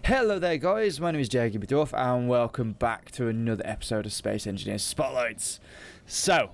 Hello there guys, my name is Jacob Duff and welcome back to another episode of Space Engineers Spotlights. So,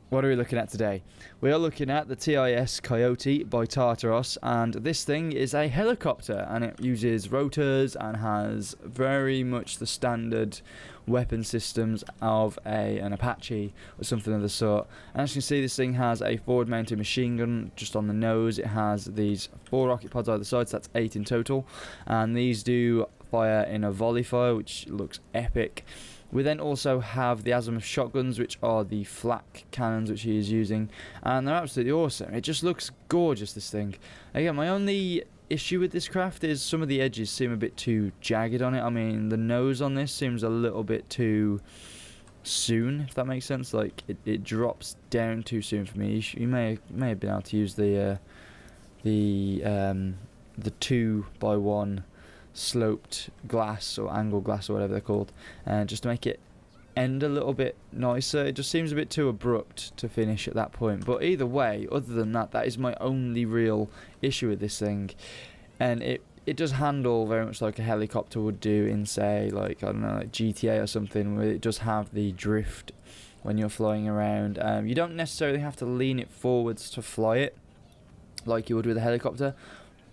what are we looking at today? We are looking at the TIS Coyote by Tartaross, and this thing is a helicopter and it uses rotors and has very much the standard weapon systems of an Apache or something of the sort. And as you can see, this thing has a forward mounted machine gun just on the nose. It has these 4 rocket pods either side, so that's 8 in total, and these do fire in a volley fire, which looks epic. We then also have the azimuth shotguns, which are the flak cannons which he is using, and they're absolutely awesome. It just looks gorgeous, this thing. Again, my only issue with this craft is some of the edges seem a bit too jagged on it. I mean, the nose on this seems a little bit too soon, if that makes sense. Like, it drops down too soon for me. You may have been able to use the 2x1 sloped glass or angle glass or whatever they're called, and just to make it end a little bit nicer. It just seems a bit too abrupt to finish at that point. But either way, other than that, that is my only real issue with this thing. And it does handle very much like a helicopter would do in, say, like, I don't know, like GTA or something, where it does have the drift when you're flying around. You don't necessarily have to lean it forwards to fly it like you would with a helicopter,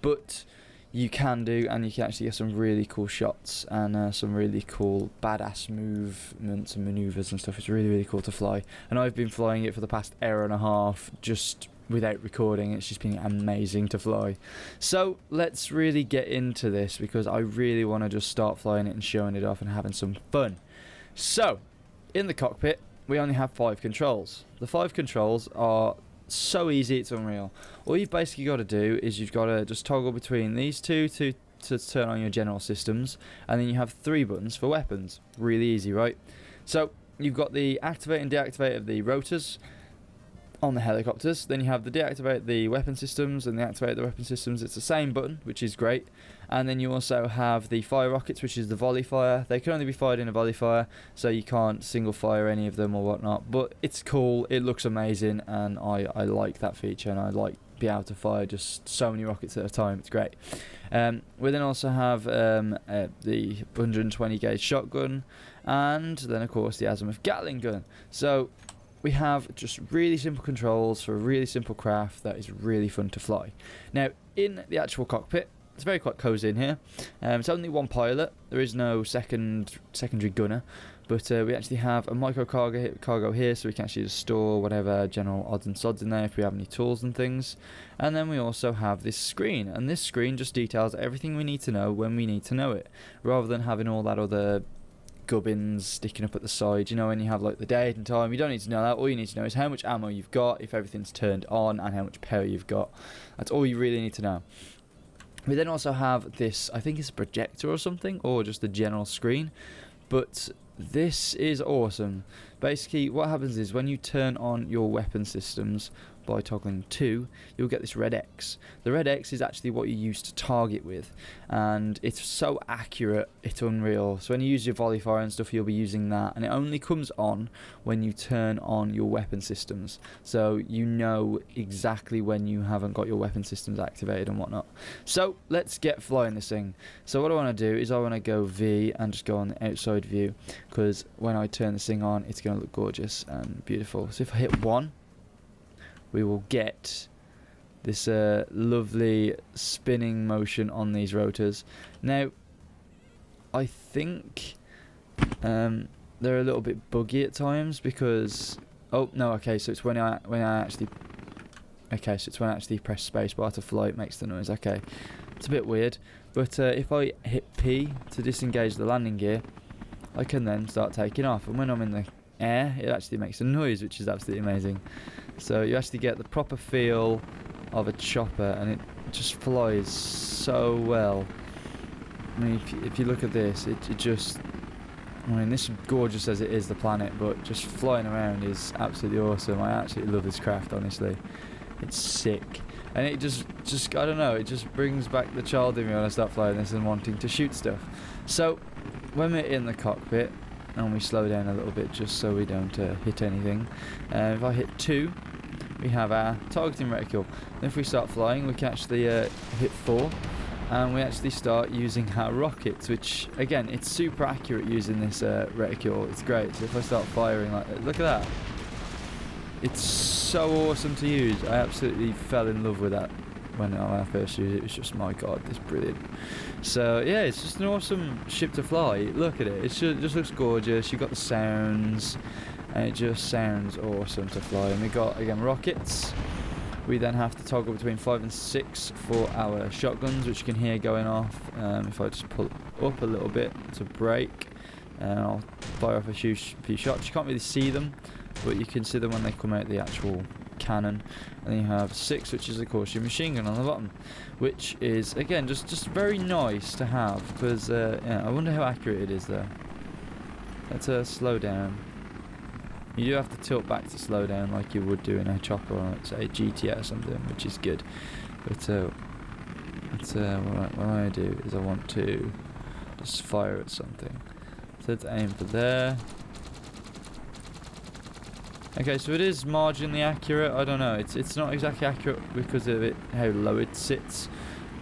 but you can do, and you can actually get some really cool shots and some really cool badass movements and maneuvers and stuff. It's really, really cool to fly, and I've been flying it for the past hour and a half just without recording. It's just been amazing to fly. So let's really get into this, because I really want to just start flying it and showing it off and having some fun. So in the cockpit we only have 5 controls. The 5 controls are so easy, it's unreal. All you've basically got to do is you've got to just toggle between these two to turn on your general systems, and then you have 3 buttons for weapons. Really easy, right? So you've got the activate and deactivate of the rotors on the helicopters, then you have the deactivate the weapon systems and the activate the weapon systems. It's the same button, which is great. And then you also have the fire rockets, which is the volley fire. They can only be fired in a volley fire, so you can't single fire any of them or whatnot, but it's cool, it looks amazing, and I like that feature, and I like be able to fire just so many rockets at a time. It's great. We then also have the 120 gauge shotgun, and then of course the azimuth Gatling gun. So we have just really simple controls for a really simple craft that is really fun to fly. Now, in the actual cockpit, it's very quite cosy in here. It's only 1 pilot. There is no secondary gunner, but we actually have a micro cargo here, so we can actually just store whatever general odds and sods in there if we have any tools and things. And then we also have this screen, and this screen just details everything we need to know when we need to know it, rather than having all that other gubbins sticking up at the side. You know, when you have like the date and time, you don't need to know that. All you need to know is how much ammo you've got, if everything's turned on, and how much power you've got. That's all you really need to know. We then also have this, I think it's a projector or something, or just a general screen, but this is awesome. Basically what happens is when you turn on your weapon systems by toggling 2, you'll get this red X. The red X is actually what you use to target with, and it's so accurate, it's unreal. So when you use your volley fire and stuff, you'll be using that, and it only comes on when you turn on your weapon systems, so you know exactly when you haven't got your weapon systems activated and whatnot. So let's get flying this thing. So what I want to do is I want to go V and just go on the outside view, because when I turn this thing on, it's going to look gorgeous and beautiful. So if I hit 1, we will get this lovely spinning motion on these rotors. Now, I think they're a little bit buggy at times, because oh no, okay, so it's when I actually press spacebar to fly, it makes the noise. Okay, it's a bit weird, but if I hit P to disengage the landing gear, I can then start taking off, and when I'm in the air, it actually makes a noise, which is absolutely amazing. So you actually get the proper feel of a chopper, and it just flies so well. I mean, if you look at this, it just, I mean, this is gorgeous as it is, the planet, but just flying around is absolutely awesome. I absolutely love this craft, honestly. It's sick, and it just I don't know, it just brings back the child in me when I start flying this and wanting to shoot stuff. So when we're in the cockpit and we slow down a little bit just so we don't hit anything, if I hit 2, we have our targeting reticule. And if we start flying, we can actually hit 4, and we actually start using our rockets, which again, it's super accurate using this reticule. It's great. So if I start firing like that, look at that. It's so awesome to use. I absolutely fell in love with that when I first used it. It was just, my god, it's brilliant. So yeah, it's just an awesome ship to fly. Look at it. It just looks gorgeous. You've got the sounds, and it just sounds awesome to fly. And we got, again, rockets. We then have to toggle between 5 and 6 for our shotguns, which you can hear going off. If I just pull up a little bit to brake, and I'll fire off a few shots. You can't really see them, but you can see them when they come out the actual cannon. And then you have 6, which is of course your machine gun on the bottom, which is again just very nice to have, because yeah, I wonder how accurate it is though. Let's slow down. You do have to tilt back to slow down like you would do in a chopper or, let's say, GTS or something, which is good. But what I do is I want to just fire at something. So let's aim for there. Okay, so it is marginally accurate. I don't know. It's not exactly accurate because of it how low it sits,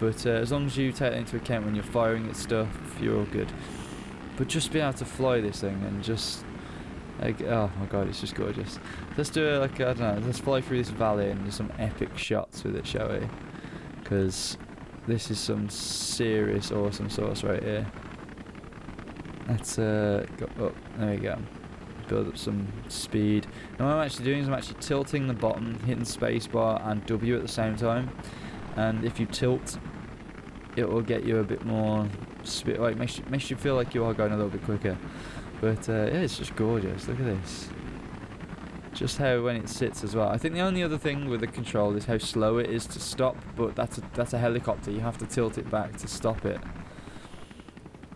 but as long as you take that into account when you're firing at stuff, you're all good. But just being able to fly this thing and just like, oh my god, it's just gorgeous. Let's do it like, I don't know, let's fly through this valley and do some epic shots with it, shall we? Because this is some serious awesome sauce right here. Let's go up, there we go. Build up some speed. And what I'm actually doing is I'm actually tilting the bottom, hitting spacebar and W at the same time. And if you tilt, it will get you a bit more speed, like makes you feel like you are going a little bit quicker. But yeah, it's just gorgeous. Look at this. Just how when it sits as well. I think the only other thing with the control is how slow it is to stop. But that's a helicopter. You have to tilt it back to stop it.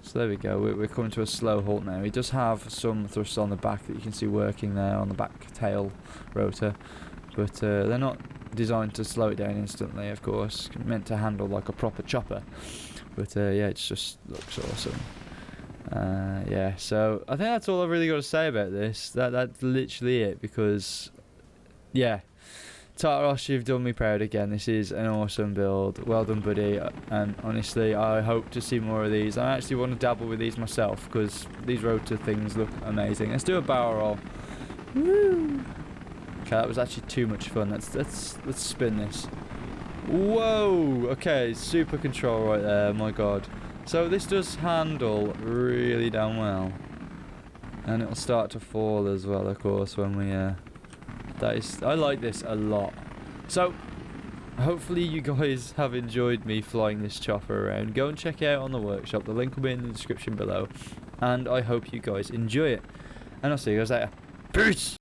So there we go. We're coming to a slow halt now. It does have some thrust on the back that you can see working there on the back tail rotor, but they're not designed to slow it down instantly. Of course, meant to handle like a proper chopper. But yeah, it just looks awesome. Yeah, so I think that's all I've really got to say about this. That's literally it, because yeah, Tartaross, you've done me proud again. This is an awesome build. Well done, buddy. And honestly, I hope to see more of these. I actually want to dabble with these myself, because these rotor things look amazing. Let's do a barrel roll. Woo! Okay, that was actually too much fun. Let's spin this. Whoa! Okay, super control right there. My god. So this does handle really damn well, and it'll start to fall as well, of course, when we I like this a lot. So hopefully you guys have enjoyed me flying this chopper around. Go and check it out on the workshop. The link will be in the description below, and I hope you guys enjoy it, and I'll see you guys later. Peace.